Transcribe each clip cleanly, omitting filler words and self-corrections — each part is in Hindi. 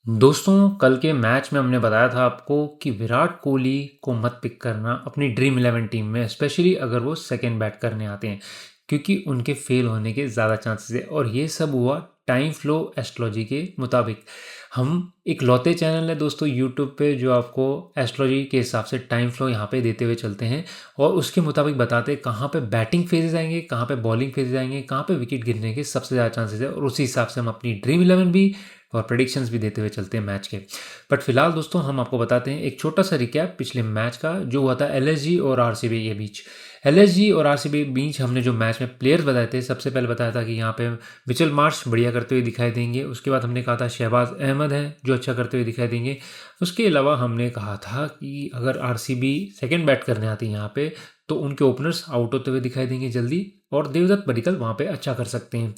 दोस्तों, कल के मैच में हमने बताया था आपको कि विराट कोहली को मत पिक करना अपनी ड्रीम 11 टीम में, स्पेशली अगर वो सेकंड बैट करने आते हैं, क्योंकि उनके फेल होने के ज़्यादा चांसेस है। और ये सब हुआ टाइम फ्लो एस्ट्रोलॉजी के मुताबिक। हम एक लौते चैनल है दोस्तों यूट्यूब पे जो आपको एस्ट्रोलॉजी के हिसाब से टाइम फ्लो यहाँ पे देते हुए चलते हैं और उसके मुताबिक बताते हैं कहाँ पे बैटिंग फेजेस आएंगे, कहाँ पे बॉलिंग फेजेस आएंगे, कहाँ पे विकेट गिरने के सबसे ज़्यादा चांसेस है, और उसी हिसाब से हम अपनी ड्रीम 11 भी और प्रेडिक्शंस भी देते हुए चलते हैं मैच के। बट फिलहाल दोस्तों हम आपको बताते हैं एक छोटा सा रिकैप पिछले मैच का जो हुआ था एलएसजी और आरसीबी के बीच। एलएसजी और आरसीबी के बीच हमने जो मैच में प्लेयर्स बताए थे, सबसे पहले बताया था कि यहाँ पे मिचेल मार्श बढ़िया करते हुए दिखाई देंगे। उसके बाद हमने कहा था शहबाज अहमद हैं जो अच्छा करते हुए दिखाई देंगे। उसके अलावा हमने कहा था कि अगर आरसीबी सेकेंड बैट करने आती है यहाँ पे तो उनके ओपनर्स आउट होते हुए दिखाई देंगे जल्दी, और देवदत्त पडिक्कल वहाँ पे अच्छा कर सकते हैं।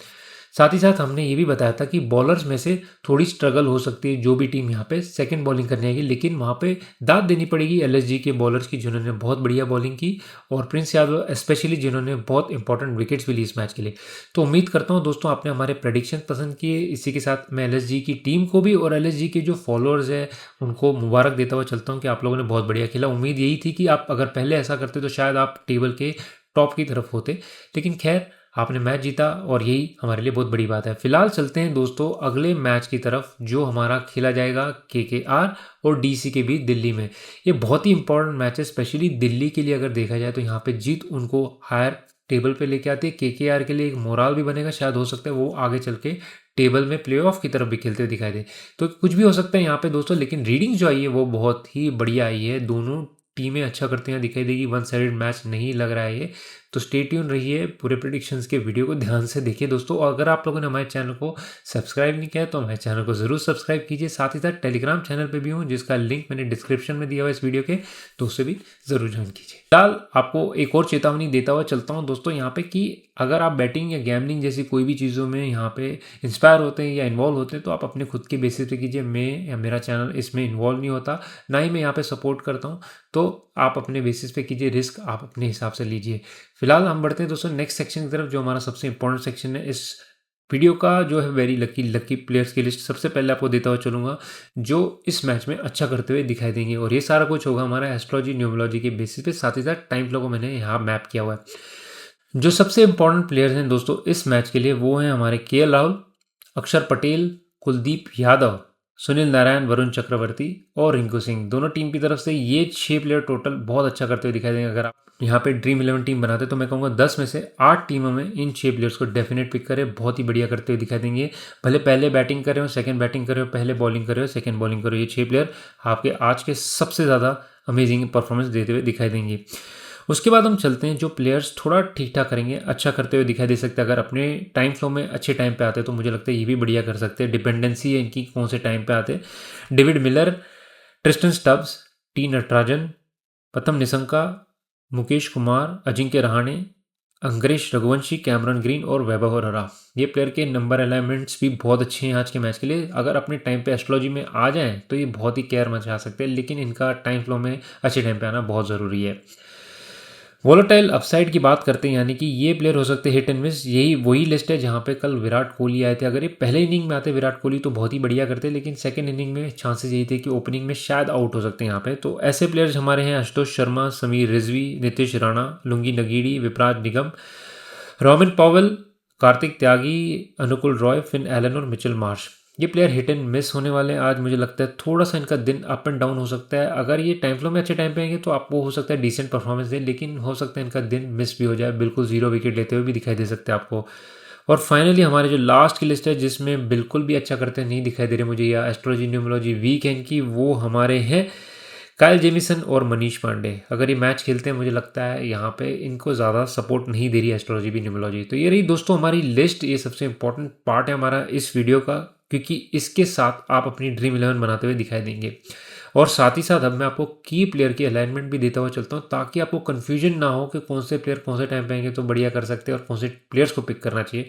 साथ ही साथ हमने ये भी बताया था कि बॉलर्स में से थोड़ी स्ट्रगल हो सकती है जो भी टीम यहाँ पे सेकंड बॉलिंग करने आएगी, लेकिन वहाँ पे दाद देनी पड़ेगी एलएसजी के बॉलर्स की जिन्होंने बहुत बढ़िया बॉलिंग की, और प्रिंस यादव स्पेशली जिन्होंने बहुत इंपॉर्टेंट विकेट्स भी ली इस मैच के लिए। तो उम्मीद करता हूँ दोस्तों आपने हमारे प्रेडिक्शन पसंद किए। इसी के साथ मैं एलएसजी की टीम को भी और एलएसजी के जो फॉलोअर्स है उनको मुबारक देता हुआ चलता हूँ कि आप लोगों ने बहुत बढ़िया खेला। उम्मीद यही थी कि आप अगर पहले ऐसा करते तो शायद आप टेबल के टॉप की तरफ होते, लेकिन खैर आपने मैच जीता और यही हमारे लिए बहुत बड़ी बात है। फिलहाल चलते हैं दोस्तों अगले मैच की तरफ जो हमारा खेला जाएगा केकेआर और डीसी के बीच दिल्ली में। ये बहुत ही इंपॉर्टेंट मैच है, स्पेशली दिल्ली के लिए अगर देखा जाए तो यहाँ पे जीत उनको हायर टेबल पे लेके आती है। केकेआर के लिए एक मोराल भी बनेगा, शायद हो सकता है वो आगे चल के टेबल में प्लेऑफ की तरफ भी खेलते हुए दिखाई दे। तो कुछ भी हो सकता है यहाँ पे दोस्तों, लेकिन रीडिंग जो आई है वो बहुत ही बढ़िया आई है। दोनों टीमें अच्छा करते हैं दिखाई देगी, वन साइडेड मैच नहीं लग रहा है ये। तो स्टे ट्यून रहिए, पूरे प्रेडिक्शंस के वीडियो को ध्यान से देखिए दोस्तों। और अगर आप लोगों ने हमारे चैनल को सब्सक्राइब नहीं किया है तो हमारे चैनल को ज़रूर सब्सक्राइब कीजिए। साथ ही साथ टेलीग्राम चैनल पे भी हूँ जिसका लिंक मैंने डिस्क्रिप्शन में दिया हुआ है इस वीडियो के, तो उससे भी ज़रूर ज्वाइन कीजिए। फिलहाल आपको एक और चेतावनी देता हुआ चलता हूँ दोस्तों यहाँ पे कि अगर आप बैटिंग या गैमलिंग जैसी कोई भी चीज़ों में यहाँ पे इंस्पायर होते हैं या इन्वॉल्व होते हैं तो आप अपने खुद के बेसिस पे कीजिए। मैं या मेरा चैनल इसमें इन्वॉल्व नहीं होता, ना ही मैं यहाँ पे सपोर्ट करता हूँ। तो आप अपने बेसिस पे कीजिए, रिस्क आप अपने हिसाब से लीजिए। फिलहाल हम बढ़ते हैं दोस्तों नेक्स्ट सेक्शन की तरफ जो हमारा सबसे इंपॉर्टेंट सेक्शन है इस वीडियो का, जो है वेरी लकी लकी प्लेयर्स की लिस्ट। सबसे पहले आपको देता हुआ चलूंगा जो इस मैच में अच्छा करते हुए दिखाई देंगे, और ये सारा कुछ होगा हमारा एस्ट्रोलॉजी न्यूमोलॉजी के बेसिस पे। साथ ही साथ टाइम फ्लो को मैंने यहाँ मैप किया हुआ है। जो सबसे इंपॉर्टेंट प्लेयर्स हैं दोस्तों इस मैच के लिए वो हैं हमारे केएल राहुल, अक्षर पटेल, कुलदीप यादव, सुनील नारायण, वरुण चक्रवर्ती और रिंकू सिंह। दोनों टीम की तरफ से ये 6 प्लेयर टोटल बहुत अच्छा करते हुए दिखाई देंगे। अगर आप यहाँ पे ड्रीम 11 टीम बनाते तो मैं कहूँगा 10 में से 8 टीमों में इन 6 प्लेयर्स को डेफिनेट पिक करें, बहुत ही बढ़िया करते हुए दिखाई देंगे। भले पहले बैटिंग कर रहे हो, सेकंड बैटिंग कर रहे हो, पहले बॉलिंग कर रहे हो, सेकंड बॉलिंग कर रहे हो, ये 6 प्लेयर आपके आज के सबसे ज़्यादा अमेजिंग परफॉर्मेंस देते हुए दिखाई देंगे। उसके बाद हम चलते हैं जो प्लेयर्स थोड़ा ठीक ठाक करेंगे, अच्छा करते हुए दिखाई दे सकते हैं। अगर अपने टाइम फ्लो में अच्छे टाइम पे आते हैं तो मुझे लगता है ये भी बढ़िया कर सकते हैं। डिपेंडेंसी है इनकी कौन से टाइम पे आते हैं। David Miller, Tristan Stubbs, T Natarajan, प्रथम निशंका, मुकेश कुमार, अजिंक्य रहाणे, अंग्रेश रघुवंशी, कैमरन ग्रीन और वैभव हरा। ये प्लेयर के नंबर अलाइनमेंट्स भी बहुत अच्छे हैं आज के मैच के लिए। अगर अपने टाइम पे एस्ट्रोलॉजी में आ जाएं तो ये बहुत ही केयर मचा सकते हैं, लेकिन इनका टाइम फ्लो में अच्छे टाइम पे आना बहुत ज़रूरी है। वोलेटाइल अपसाइड की बात करते हैं, यानी कि ये प्लेयर हो सकते हैं हिट एंड मिस। यही वही लिस्ट है जहाँ पे कल विराट कोहली आए थे। अगर ये पहले इनिंग में आते विराट कोहली तो बहुत ही बढ़िया करते, लेकिन सेकंड इनिंग में चांसेस यही थे कि ओपनिंग में शायद आउट हो सकते हैं यहाँ पे। तो ऐसे प्लेयर्स हमारे हैं आशुतोष शर्मा, समीर रिजवी, नीतीश राणा, लुंगी नगीड़ी, विपराज निगम, रॉबिन पॉवेल, कार्तिक त्यागी, अनुकुल रॉय, फिन एलन और मिचेल मार्श। ये प्लेयर हिट एंड मिस होने वाले हैं आज। मुझे लगता है थोड़ा सा इनका दिन अप एंड डाउन हो सकता है। अगर ये टाइम फ्लो में अच्छे टाइम पे आएंगे तो आपको हो सकता है डिसेंट परफॉर्मेंस दे, लेकिन हो सकता है इनका दिन मिस भी हो जाए, बिल्कुल 0 विकेट लेते हुए भी दिखाई दे सकते हैं आपको। और फाइनली हमारे जो लास्ट की लिस्ट है जिसमें बिल्कुल भी अच्छा करते नहीं दिखाई दे रहे मुझे, या एस्ट्रोलॉजी न्यूमोलॉजी वीक है इनकी, वो हमारे हैं काइल जेमिसन और मनीष पांडे। अगर ये मैच खेलते हैं मुझे लगता है यहाँ पे इनको ज़्यादा सपोर्ट नहीं दे रही एस्ट्रोलॉजी भी न्यूमोलॉजी। तो ये रही दोस्तों हमारी लिस्ट। ये सबसे इंपॉर्टेंट पार्ट है हमारा इस वीडियो का, क्योंकि इसके साथ आप अपनी ड्रीम 11 बनाते हुए दिखाई देंगे। और साथ ही साथ अब मैं आपको की प्लेयर की अलाइनमेंट भी देता हुआ चलता हूँ ताकि आपको कन्फ्यूजन ना हो कि कौन से प्लेयर कौन से टाइम पे आएंगे तो बढ़िया कर सकते हैं और कौन से प्लेयर्स को पिक करना चाहिए।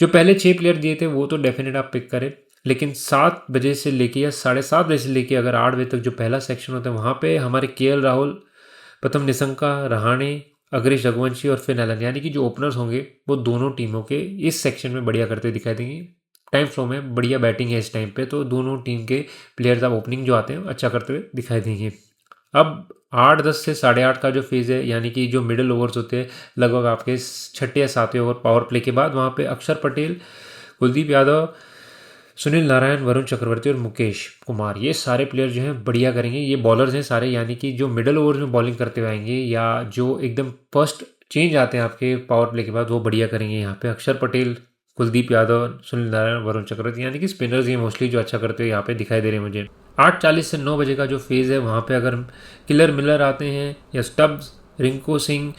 जो पहले 6 प्लेयर दिए थे वो तो डेफिनेट आप पिक करें, लेकिन 7 बजे से लेके या 7:30 बजे से लेके अगर 8 बजे तक जो पहला सेक्शन होता है वहाँ पे हमारे केएल राहुल, प्रथम निशंका, रहाणे, अग्रेश रघुवंशी और फिन एलन, यानी कि जो ओपनर्स होंगे वो दोनों टीमों के इस सेक्शन में बढ़िया करते दिखाई देंगे। टाइम फ्लो में बढ़िया बैटिंग है इस टाइम पे, तो दोनों टीम के प्लेयर्स आप ओपनिंग जो आते हैं अच्छा करते हुए दिखाई देंगे। अब 8-10 से 8:30 का जो फेज़ है, यानी कि जो मिडल ओवर्स होते हैं, लगभग आपके छठे या सातवें ओवर पावर प्ले के बाद, वहाँ पे अक्षर पटेल, कुलदीप यादव, सुनील नारायण, वरुण चक्रवर्ती और मुकेश कुमार, ये सारे प्लेयर जो हैं बढ़िया करेंगे। ये बॉलर्स हैं सारे, यानी कि जो मिडल ओवर्स में बॉलिंग करते हुए आएंगे या जो एकदम फर्स्ट चेंज आते हैं आपके पावर प्ले के बाद, वो बढ़िया करेंगे। यहाँ पे अक्षर पटेल, कुलदीप यादव, सुनील नारायण, वरुण चक्रवर्ती, यानी कि स्पिनर्स ये मोस्टली जो अच्छा करते हुए यहाँ पे दिखाई दे रहे हैं मुझे। 8:40 से 9 बजे का जो फेज़ है, वहाँ पे अगर किलर मिलर आते हैं या Stubbs, Rinku Singh,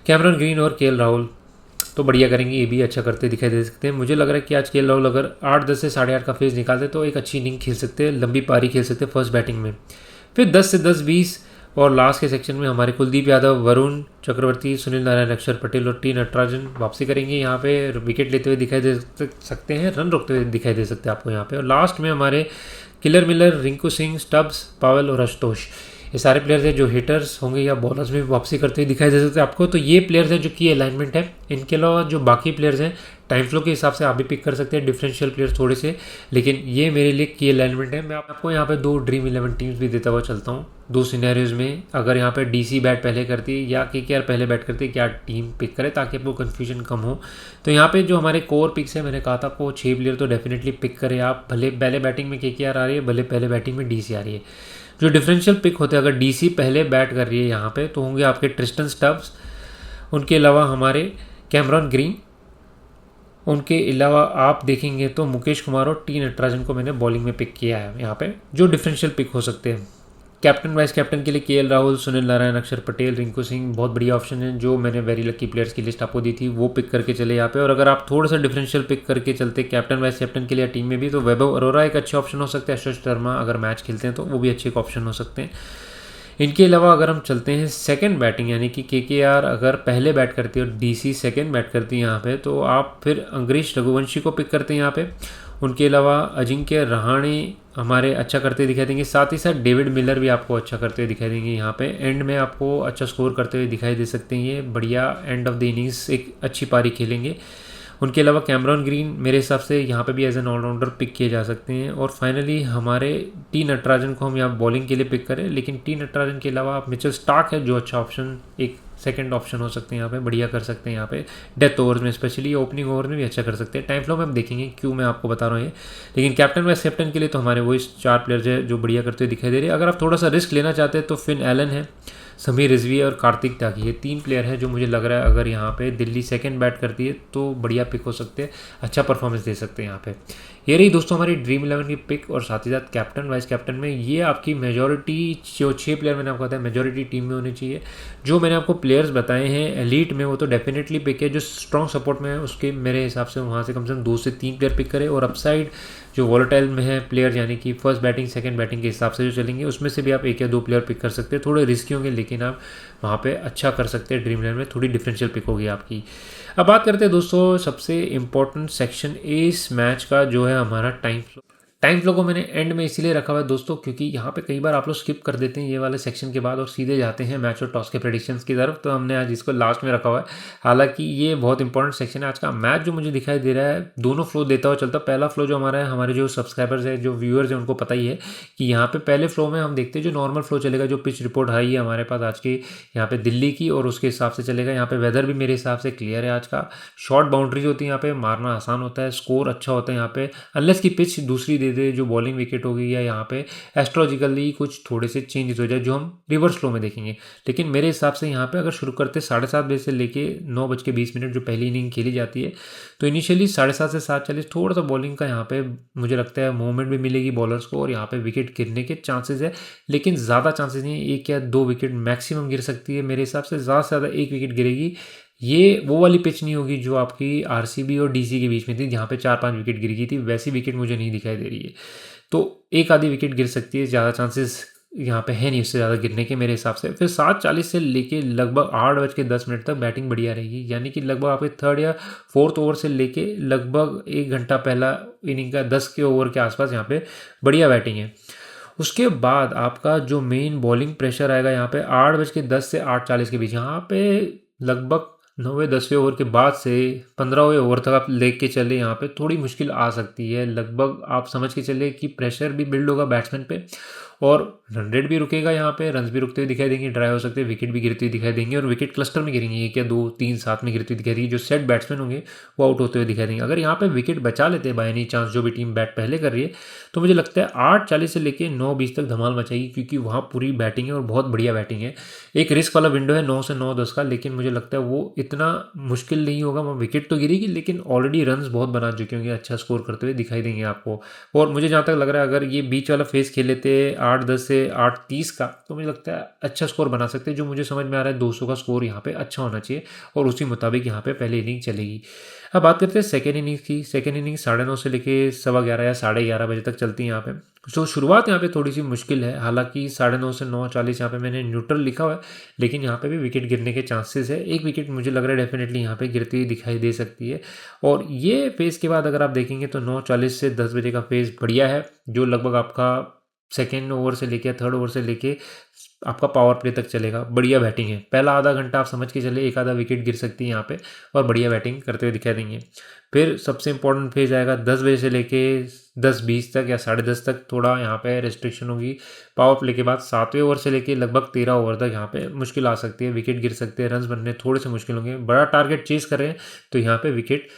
Cameron Green और केएल राहुल, तो बढ़िया करेंगे। ये भी अच्छा करते दिखाई दे सकते हैं। मुझे लग रहा है कि आज केएल राहुल अगर 8-10 से 8:30 का फेज़ निकालते तो एक अच्छी इनिंग खेल सकते हैं, लंबी पारी खेल सकते हैं फर्स्ट बैटिंग में। फिर 10 से 10-20 और लास्ट के सेक्शन में हमारे कुलदीप यादव, वरुण चक्रवर्ती, सुनील नारायण, अक्षर पटेल और टी नटराजन वापसी करेंगे। यहाँ पे विकेट लेते हुए दिखाई दे सकते हैं, रन रोकते हुए दिखाई दे सकते हैं आपको यहाँ पे। और लास्ट में हमारे killer Miller, Rinku Singh, Stubbs, Powell और आशुतोष, ये सारे प्लेयर्स हैं जो हिटर्स होंगे या बॉलर्स में वापसी करते हुए दिखाई दे सकते हैं आपको। तो ये प्लेयर्स हैं जो की अलाइनमेंट है। इनके अलावा जो बाकी प्लेयर्स हैं, टाइम फ्लो के हिसाब से आप भी पिक कर सकते हैं डिफरेंशियल प्लेयर्स थोड़े से, लेकिन ये मेरे लिए की अलाइनमेंट है। मैं आपको यहाँ पे 2 ड्रीम 11 टीम्स भी देता हुआ चलता हूँ, 2 सिनेरियोज में। अगर यहाँ पे डीसी बैट पहले करती है या केकेआर पहले बैट करती है, क्या टीम पिक करे ताकि आपको कन्फ्यूजन कम हो। तो यहाँ पे जो हमारे कोर पिक्स है, मैंने कहा था आपको 6 प्लेयर तो डेफिनेटली पिक करें आप, भले पहले बैटिंग में केकेआर आ रही है, भले पहले बैटिंग में डीसी आ रही है। जो डिफरेंशियल पिक होते हैं, अगर डीसी पहले बैट कर रही है यहाँ पे, तो होंगे आपके ट्रिस्टन स्टब्स, उनके अलावा हमारे कैमरन ग्रीन, उनके अलावा आप देखेंगे तो मुकेश कुमार और टी नटराजन को मैंने बॉलिंग में पिक किया है यहाँ पे, जो डिफरेंशियल पिक हो सकते हैं। कैप्टन वाइस कैप्टन के लिए केएल राहुल, सुनील नारायण, अक्षर पटेल, रिंकू सिंह बहुत बढ़िया ऑप्शन है। जो मैंने वेरी लकी प्लेयर्स की लिस्ट आपको दी थी वो पिक करके चले यहाँ पे। और अगर आप थोड़ा सा डिफरेंशियल पिक करके चलते कैप्टन वाइस कैप्टन के लिए टीम में भी, तो वैभव अरोरा एक अच्छे ऑप्शन हो सकते हैं। यशस्वी शर्मा अगर मैच खेलते हैं तो वो भी अच्छे एक ऑप्शन हो सकते हैं। इनके अलावा अगर हम चलते हैं सेकंड बैटिंग, यानी कि केकेआर अगर पहले बैट करती है और डीसी सेकंड बैट करती है यहाँ पे, तो आप फिर अंग्रेज रघुवंशी को पिक करते हैं यहाँ पे। उनके अलावा अजिंक्य रहाणे हमारे अच्छा करते दिखाई देंगे, साथ ही साथ डेविड मिलर भी आपको अच्छा करते हुए दिखाई देंगे यहाँ पे। एंड में आपको अच्छा स्कोर करते हुए दिखाई दे सकते हैं, ये बढ़िया एंड ऑफ द इनिंग्स एक अच्छी पारी खेलेंगे। उनके अलावा कैमरन ग्रीन मेरे हिसाब से यहाँ पे भी एज एन ऑलराउंडर पिक किए जा सकते हैं। और फाइनली हमारे टी नटराजन को हम यहाँ बॉलिंग के लिए पिक करें, लेकिन टी नटराजन के अलावा आप मिचेल स्टार्क है जो अच्छा ऑप्शन, एक सेकंड ऑप्शन हो सकते हैं यहाँ पे, बढ़िया कर सकते हैं यहाँ पे डेथ ओवर्स में, स्पेशली ओपनिंग ओवर में भी अच्छा कर सकते हैं। टाइम फ्लो में हम देखेंगे क्यों मैं आपको बता रहा हूँ ये। लेकिन कैप्टन वाइस कैप्टन के लिए तो हमारे वही 4 प्लेयर्स है जो बढ़िया करते हुए दिखाई दे रहे हैं। अगर आप थोड़ा सा रिस्क लेना चाहते हैं तो फिन एलन है, समीर रिजवी और कार्तिक त्यागी, ये 3 प्लेयर हैं जो मुझे लग रहा है अगर यहाँ पे दिल्ली सेकंड बैट करती है तो बढ़िया पिक हो सकते हैं, अच्छा परफॉर्मेंस दे सकते हैं यहाँ पे। ये रही दोस्तों हमारी ड्रीम 11 की पिक, और साथ ही साथ कैप्टन वाइस कैप्टन में ये आपकी मेजॉरिटी जो 6 प्लेयर मैंने आपको बताया मेजॉरिटी टीम में होनी चाहिए। जो मैंने आपको प्लेयर्स बताए हैं एलीट में, वो तो डेफिनेटली पिक है। जो स्ट्रॉन्ग सपोर्ट में है उसके मेरे हिसाब से वहाँ से कम 2 से 3 प्लेयर पिक करें। और अपसाइड जो वॉलेटाइल में है प्लेयर, यानी कि फर्स्ट बैटिंग सेकंड बैटिंग के हिसाब से जो चलेंगे, उसमें से भी आप 1 या 2 प्लेयर पिक कर सकते हैं। थोड़े रिस्की होंगे लेकिन आप वहाँ पे अच्छा कर सकते हैं। ड्रीम 11 में थोड़ी डिफरेंशियल पिक होगी आपकी। अब बात करते हैं दोस्तों सबसे इम्पोर्टेंट सेक्शन इस मैच का, जो है हमारा टाइम फ्लो। टाइम फ्लो को मैंने एंड में इसीलिए रखा हुआ है दोस्तों, क्योंकि यहाँ पे कई बार आप लोग स्किप कर देते हैं ये वाले सेक्शन के बाद और सीधे जाते हैं मैच और टॉस के प्रेडिक्शंस की तरफ, तो हमने आज इसको लास्ट में रखा हुआ है। हालांकि ये बहुत इंपॉर्टेंट सेक्शन है आज का। मैच जो मुझे दिखाई दे रहा है दोनों फ्लो देता हुआ चलता। पहला फ्लो जो हमारा है, हमारे जो सब्सक्राइबर्स है, जो व्यूअर्स हैं, उनको पता ही है कि यहाँ पे पहले फ्लो में हम देखते हैं जो नॉर्मल फ्लो चलेगा, जो पिच रिपोर्ट आई है हमारे पास आज की यहाँ पे दिल्ली की, और उसके हिसाब से चलेगा। यहाँ पे वेदर भी मेरे हिसाब से क्लियर है आज का। शॉर्ट बाउंड्रीज होती है यहाँ पे, मारना आसान होता है, स्कोर अच्छा होता है यहाँ पे, अनलेस की पिच दूसरी दे दे जो बॉलिंग विकेट होगी, या यहाँ पे एस्ट्रोलॉजिकली कुछ थोड़े से चेंजेस हो जाए जो हम रिवर्स फ्लो में देखेंगे। लेकिन मेरे हिसाब से यहाँ पे अगर शुरू करते 7:30 बजे से लेके 9:20 जो पहली इनिंग खेली जाती है, तो इनिशियली 7:30 से 7:40 थोड़ा सा बॉलिंग का यहाँ पे मुझे लगता है मूवमेंट भी मिलेगी बॉलर्स को, और यहाँ पे विकेट गिरने के चांसेस है, लेकिन ज़्यादा चांसेस नहीं है। 1 या 2 विकेट मैक्सिमम गिर सकती है मेरे हिसाब से, ज़्यादा से ज़्यादा 1 विकेट गिरेगी। ये वो वाली पिच नहीं होगी जो आपकी आरसीबी और डीसी के बीच में थी, जहाँ पे 4-5 विकेट गिर गई थी, वैसी विकेट मुझे नहीं दिखाई दे रही है। तो 1 आधी विकेट गिर सकती है, ज़्यादा चांसेस यहाँ पे है नहीं उससे ज़्यादा गिरने के मेरे हिसाब से। फिर 7:40 से लेके लगभग 8:10 तक बैटिंग बढ़िया रहेगी, यानी कि लगभग आपके 3rd या 4th ओवर से लेके लगभग 1 घंटा पहला इनिंग का 10 के ओवर के आसपास यहाँ पे बढ़िया बैटिंग है। उसके बाद आपका जो मेन बॉलिंग प्रेशर आएगा यहाँ पे 8:10 से 8:40 के बीच, यहाँ पे लगभग 9वें 10वें ओवर के बाद से 15वें ओवर तक आप लेके चले, यहाँ पे थोड़ी मुश्किल आ सकती है। लगभग आप समझ के चले कि प्रेशर भी बिल्ड होगा बैट्समैन पे, और रन रेट भी रुकेगा, यहाँ पे रन्स भी रुकते हुए दिखाई देंगे, ड्राई हो सकते हैं, विकेट भी गिरती हुई दिखाई देंगी, और विकेट क्लस्टर में गिरेंगे, एक या दो तीन साथ में गिरती हुई दिखाई देंगी। जो सेट बैट्समैन होंगे वो आउट होते हुए दिखाई देंगे। अगर यहाँ पे विकेट बचा लेते हैं बाय एनी चांस जो भी टीम बैट पहले कर रही है, तो मुझे लगता है 8:40 से लेके 9:20 तक धमाल मचाएगी, क्योंकि वहाँ पूरी बैटिंग है और बहुत बढ़िया बैटिंग है। एक रिस्क वाला विंडो है 9 से 9:10 का, लेकिन मुझे लगता है वो इतना मुश्किल नहीं होगा। वहाँ विकेट तो गिरेगी, लेकिन ऑलरेडी रन्स बहुत बना चुके होंगे, अच्छा स्कोर करते हुए दिखाई देंगे आपको। और मुझे जहाँ तक लग रहा है, अगर ये बीच वाला फेस खेल लेते 8:10 से 8:30 का, तो मुझे लगता है अच्छा स्कोर बना सकते हैं। जो मुझे समझ में आ रहा है 200 का स्कोर यहाँ पे अच्छा होना चाहिए, और उसी मुताबिक यहाँ पे पहली इनिंग चलेगी। अब बात करते हैं सेकेंड इनिंग्स की। सेकेंड इनिंग 9:30 से लेके 11:15 या 11:30 बजे तक चलती है यहाँ पे। तो शुरुआत यहाँ पे थोड़ी सी मुश्किल है, हालांकि 9:30 से 9:40 यहाँ पे मैंने न्यूट्रल लिखा हुआ है, लेकिन यहाँ पे भी विकेट गिरने के चांसेस है। एक विकेट मुझे लग रहा है डेफिनेटली यहाँ पे गिरती हुई दिखाई दे सकती है। और ये फेज़ के बाद अगर आप देखेंगे तो 9:40 से 10 बजे का फेज़ बढ़िया है, जो लगभग आपका सेकेंड ओवर से लेके थर्ड ओवर से लेके आपका पावर प्ले तक चलेगा। बढ़िया बैटिंग है, पहला आधा घंटा आप समझ के चले एक आधा विकेट गिर सकती है यहाँ पे, और बढ़िया बैटिंग करते हुए दिखाई देंगे। फिर सबसे इंपॉर्टेंट फेज आएगा 10 बजे से लेके 10:20 तक या 10:30 तक, थोड़ा यहाँ पे रेस्ट्रिक्शन होगी पावर प्ले के बाद। 7वें ओवर से लेके लगभग 13 ओवर तक यहाँ पे मुश्किल आ सकती है, विकेट गिर सकते हैं, रन बनने थोड़े से मुश्किल होंगे। बड़ा टारगेट चेस कर रहे हैं तो यहाँ पे विकेट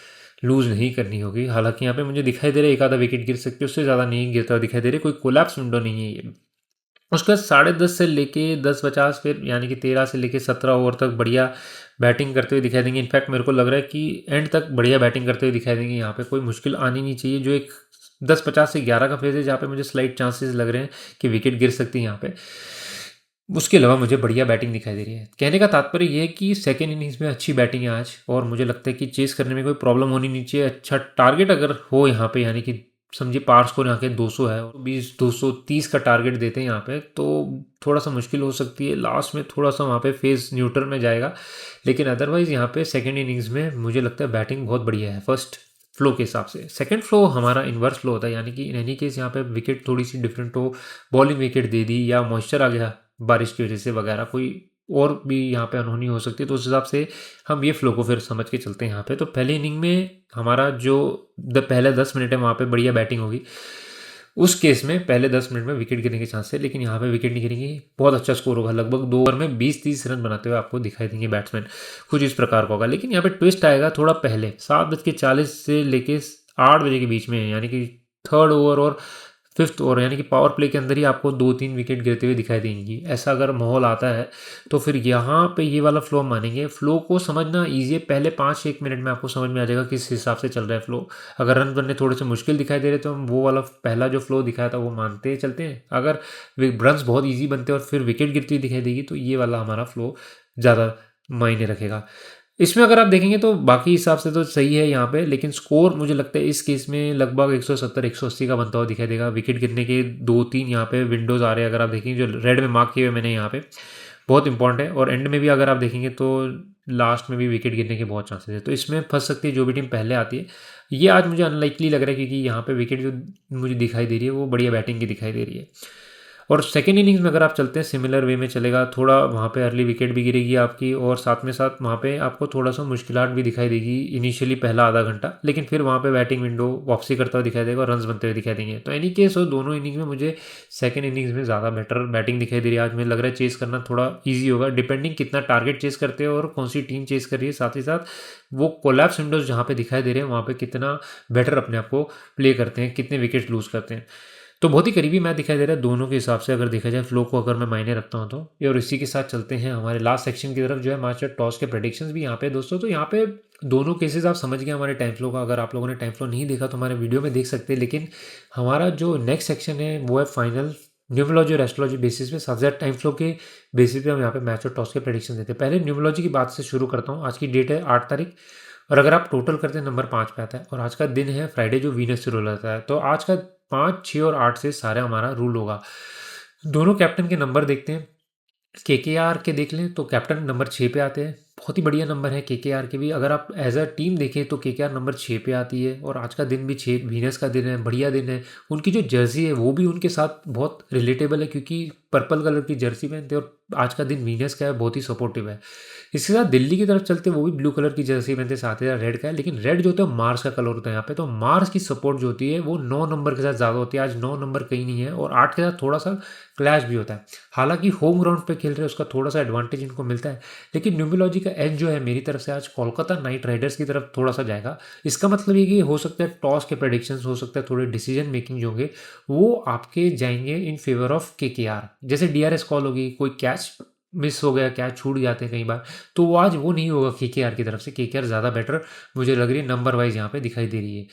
लूज़ नहीं करनी होगी। हालांकि यहाँ पे मुझे दिखाई दे रहा है एक आधा विकेट गिर सकती है, उससे ज़्यादा नहीं गिरता हुआ दिखाई दे रहा है, कोई कोलैप्स विंडो नहीं है ये। उसके बाद 10:30 से लेके 10:50, फिर यानी कि 13 से लेके 17 ओवर तक बढ़िया बैटिंग करते हुए दिखाई देंगे। इनफैक्ट मेरे को लग रहा है कि एंड तक बढ़िया बैटिंग करते हुए दिखाई देंगे, यहाँ पे कोई मुश्किल आनी नहीं चाहिए। जो एक 10:50 से 11 का फेज है, जहाँ पे मुझे स्लाइट चांसेस लग रहे हैं कि विकेट गिर सकती है यहाँ पे, उसके अलावा मुझे बढ़िया बैटिंग दिखाई दे रही है। कहने का तात्पर्य ये है कि सेकेंड इनिंग्स में अच्छी बैटिंग है आज, और मुझे लगता है कि चेस करने में कोई प्रॉब्लम होनी नहीं चाहिए। अच्छा टारगेट अगर हो यहाँ पे, यानी कि समझिए पार स्कोर यहाँ के 200 है, 230 का टारगेट देते हैं यहाँ पे, तो थोड़ा सा मुश्किल हो सकती है। लास्ट में थोड़ा सा वहाँ पे फेस न्यूट्रल में जाएगा, लेकिन अदरवाइज़ यहाँ पे सेकेंड इनिंग्स में मुझे लगता है बैटिंग बहुत बढ़िया है फर्स्ट फ्लो के हिसाब से। सेकंड फ्लो हमारा इन्वर्स फ्लो होता है, यानी कि इन एनी केस यहाँ पे विकेट थोड़ी सी डिफरेंट हो, बॉलिंग विकेट दे दी या मॉइस्चर आ गया बारिश की वजह से वगैरह, कोई और भी यहाँ पे अनहोनी हो सकती है, तो उस हिसाब से हम ये फ्लो को फिर समझ के चलते हैं यहाँ पे। तो पहली इनिंग में हमारा जो पहले 10 मिनट है वहाँ पे बढ़िया बैटिंग होगी। उस केस में पहले 10 मिनट में विकेट गिरने के चांस है, लेकिन यहाँ पे विकेट नहीं गिरेंगे, बहुत अच्छा स्कोर होगा। लगभग 2 ओवर में 20-30 रन बनाते हुए आपको दिखाई देंगे बैट्समैन, कुछ इस प्रकार का होगा। लेकिन यहाँ पे ट्विस्ट आएगा थोड़ा पहले, 7:40 से लेके 8 बजे के बीच में, यानी कि थर्ड ओवर और फिफ्थ ओवर, यानी कि पावर प्ले के अंदर ही आपको 2-3 विकेट गिरते हुए दिखाई देंगी। ऐसा अगर माहौल आता है तो फिर यहाँ पे ये वाला फ्लो मानेंगे। फ्लो को समझना ईजी है, पहले 5-1 मिनट में आपको समझ में आ जाएगा किस हिसाब से चल रहा है फ्लो। अगर रन बनने थोड़े से मुश्किल दिखाई दे रहे तो हम वो वाला पहला जो फ्लो दिखाया था वो मानते चलते हैं। अगर रन्स बहुत ईजी बनते हैं और फिर विकेट गिरती हुई दिखाई देगी, तो ये वाला हमारा फ्लो ज़्यादा मायने रखेगा। इसमें अगर आप देखेंगे तो बाकी हिसाब से तो सही है यहाँ पे, लेकिन स्कोर मुझे लगता है इस केस में लगभग 170-180 का बनता हुआ दिखाई देगा। विकेट गिरने के 2-3 यहाँ पे विंडोज़ आ रहे हैं, अगर आप देखेंगे जो रेड में मार्क किए हुए मैंने यहाँ पे, बहुत इंपॉर्टेंट है। और एंड में भी अगर आप देखेंगे तो लास्ट में भी विकेट गिरने के बहुत चांसेस है, तो इसमें फंस सकती है जो भी टीम पहले आती है। ये आज मुझे अनलाइकली लग रहा है, क्योंकि यहाँ पे विकेट जो मुझे दिखाई दे रही है वो बढ़िया बैटिंग की दिखाई दे रही है। और सेकेंड इनिंग्स में अगर आप चलते हैं सिमिलर वे में चलेगा, थोड़ा वहाँ पे अर्ली विकेट भी गिरेगी आपकी, और साथ में साथ वहाँ पे आपको थोड़ा सा मुश्किलात भी दिखाई देगी इनिशियली पहला आधा घंटा, लेकिन फिर वहाँ पे बैटिंग विंडो वापसी करता हुआ दिखाई देगा और रन्स बनते हुए दिखाई देंगे। तो एनी केस हो दोनों इनिंग्स में मुझे सेकेंड इनिंग्स में ज़्यादा बेटर बैटिंग दिखाई दे रही है। आज मुझे लग रहा है चेस करना थोड़ा ईजी होगा, डिपेंडिंग कितना टारगेट चेस करते हैं और कौन सी टीम चेस कर रही है, साथ ही साथ वो कोलैप्स विंडोज जहाँ पे दिखाई दे रहे हैं वहाँ पे कितना बेटर अपने आप को प्ले करते हैं, कितने विकेट लूज करते हैं। तो बहुत ही करीबी मैच दिखाई दे रहा है दोनों के हिसाब से, अगर देखा जाए फ्लो को अगर मैं मायने रखता हूँ तो। और इसी के साथ चलते हैं हमारे लास्ट सेक्शन की तरफ, जो है मैच टॉस के प्रेडिक्शंस भी यहाँ पे दोस्तों। तो यहाँ पे दोनों केसेस आप समझ गए हमारे टाइम फ्लो का। अगर आप लोगों ने टाइम फ्लो नहीं देखा तो हमारे वीडियो में देख सकते हैं, लेकिन हमारा जो नेक्स्ट सेक्शन है वो है फाइनल न्यूमरोलॉजी और एस्ट्रोलॉजी बेसिस पे, साथ साथ टाइम फ्लो के बेसिस पे हम यहाँ पे मैच और टॉस के प्रेडिक्शन देते हैं। पहले न्यूमरोलॉजी की बात से शुरू करता हूँ। आज की डेट है 8 तारीख, और अगर आप टोटल करते हैं नंबर 5 पे आता है, और आज का दिन है फ्राइडे जो वीनस से रूल आता है। तो आज का 5, 6 और 8 से सारा हमारा रूल होगा। दोनों कैप्टन के नंबर देखते हैं। केकेआर के देख लें तो कैप्टन नंबर 6 पे आते हैं, बहुत ही बढ़िया नंबर है केकेआर के भी। अगर आप एज अ टीम देखें तो केकेआर नंबर 6 पे आती है, और आज का दिन भी 6 वीनस का दिन है, बढ़िया दिन है। उनकी जो जर्सी है वो भी उनके साथ बहुत रिलेटेबल है, क्योंकि पर्पल कलर की जर्सी पहनते हैं, और आज का दिन वीनस का है, बहुत ही सपोर्टिव है। इसके साथ दिल्ली की तरफ चलते हैं, वो भी ब्लू कलर की जर्सी पहनते हैं, साथ ही साथ रेड का है, लेकिन रेड जो होता है मार्स का कलर होता है यहाँ पे, तो मार्स की सपोर्ट जो होती है वो 9 नंबर के साथ ज़्यादा होती है। आज 9 नंबर कहीं नहीं है, और 8 के साथ थोड़ा सा क्लैश भी होता है। हालांकि होम ग्राउंड पे खेल रहे हैं, उसका थोड़ा सा एडवांटेज इनको मिलता है, लेकिन न्यूमरोलॉजी का एज जो है मेरी तरफ से आज कोलकाता नाइट राइडर्स की तरफ थोड़ा सा जाएगा। इसका मतलब ये कि हो सकता है टॉस के प्रेडिक्शंस, हो सकता है थोड़े डिसीजन मेकिंग जो होंगे वो आपके जाएंगे इन फेवर ऑफ केकेआर। जैसे डीआरएस कॉल होगी, कोई कैच मिस हो गया, कैच छूट जाते हैं कई बार, तो वो आज वो नहीं होगा केकेआर की तरफ से। केकेआर ज़्यादा बेटर मुझे लग रही है, नंबर वाइज यहाँ पे दिखाई दे रही है।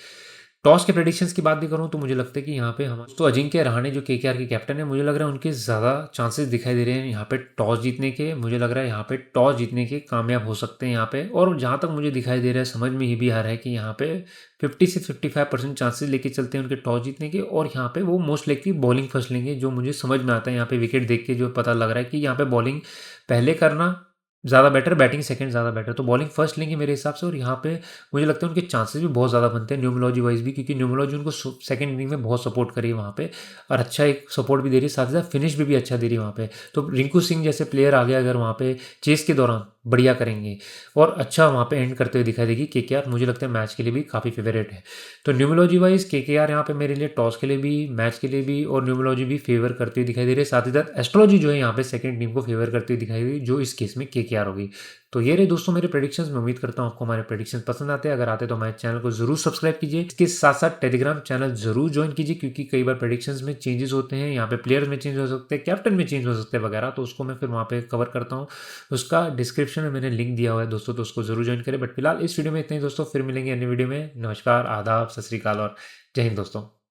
टॉस के प्रेडिक्शंस की बात भी करूँ तो मुझे लगता है कि यहाँ पे हम तो अजिंक्य रहाणे जो केकेआर के कैप्टन है, मुझे लग रहा है उनके ज़्यादा चांसेस दिखाई दे रहे हैं यहाँ पे टॉस जीतने के। मुझे लग रहा है यहाँ पे टॉस जीतने के कामयाब हो सकते हैं यहाँ पे। और जहाँ तक मुझे दिखाई दे रहा है, समझ में ये भी आ रहा है कि यहाँ पे 50 से 55% चांसेस लेके चलते हैं उनके टॉस जीतने के, और यहाँ पे वो मोस्ट लाइकली बॉलिंग फर्स्ट लेंगे, जो मुझे समझ में आता है यहाँ पे विकेट देख के जो पता लग रहा है कि यहाँ पे बॉलिंग पहले करना ज़्यादा बेटर, बैटिंग सेकंड ज़्यादा बेटर, तो बॉलिंग फर्स्ट लेंगे मेरे हिसाब से। और यहाँ पे मुझे लगता है उनके चांसेस भी बहुत ज़्यादा बनते हैं न्यूमरोलॉजी वाइज भी, क्योंकि न्यूमरोलॉजी उनको सेकंड इनिंग में बहुत सपोर्ट करी है वहाँ पे, और अच्छा एक सपोर्ट भी दे रही है, साथ ही साथ फिनिश भी अच्छा दे रही है वहाँ पे। तो रिंकू सिंह जैसे प्लेयर आ गया अगर वहाँ पे चेस के दौरान बढ़िया करेंगे और अच्छा वहाँ पे एंड करते हुए दिखाई देगी केकेआर, मुझे लगता है मैच के लिए भी काफ़ी फेवरेट है। तो न्यूमरोलॉजी वाइज केकेआर यहाँ पे मेरे लिए टॉस के लिए भी, मैच के लिए भी, और न्यूमरोलॉजी भी फेवर करती हुई दिखाई दे रही है। साथ ही साथ एस्ट्रोलॉजी जो है यहाँ पे सेकंड टीम को फेवर करती हुई दिखाई दे रही है, जो इस केस में केकेआर होगी। तो ये रहे दोस्तों मेरे प्रेडिक्शंस। मैं उम्मीद करता हूँ आपको हमारे प्रेडिक्शंस पसंद आते हैं। अगर आते तो हमारे चैनल को जरूर सब्सक्राइब कीजिए, इसके साथ साथ टेलीग्राम चैनल जरूर ज्वाइन कीजिए, क्योंकि कई बार प्रेडिक्शंस में चेंजेस होते हैं, यहाँ पे प्लेयर्स में चेंज हो सकते हैं, कैप्टन में चेंज हो सकते हैं वगैरह, तो उसको मैं फिर वहाँ पे कवर करता हूँ। उसका डिस्क्रिप्शन में मैंने लिंक दिया हुआ है दोस्तों, तो उसको जरूर ज्वाइन करें। बट फिलहाल इस वीडियो में इतना ही दोस्तों, फिर मिलेंगे अन्य वीडियो में। नमस्कार, आदाब, सत श्री अकाल और जय हिंद दोस्तों।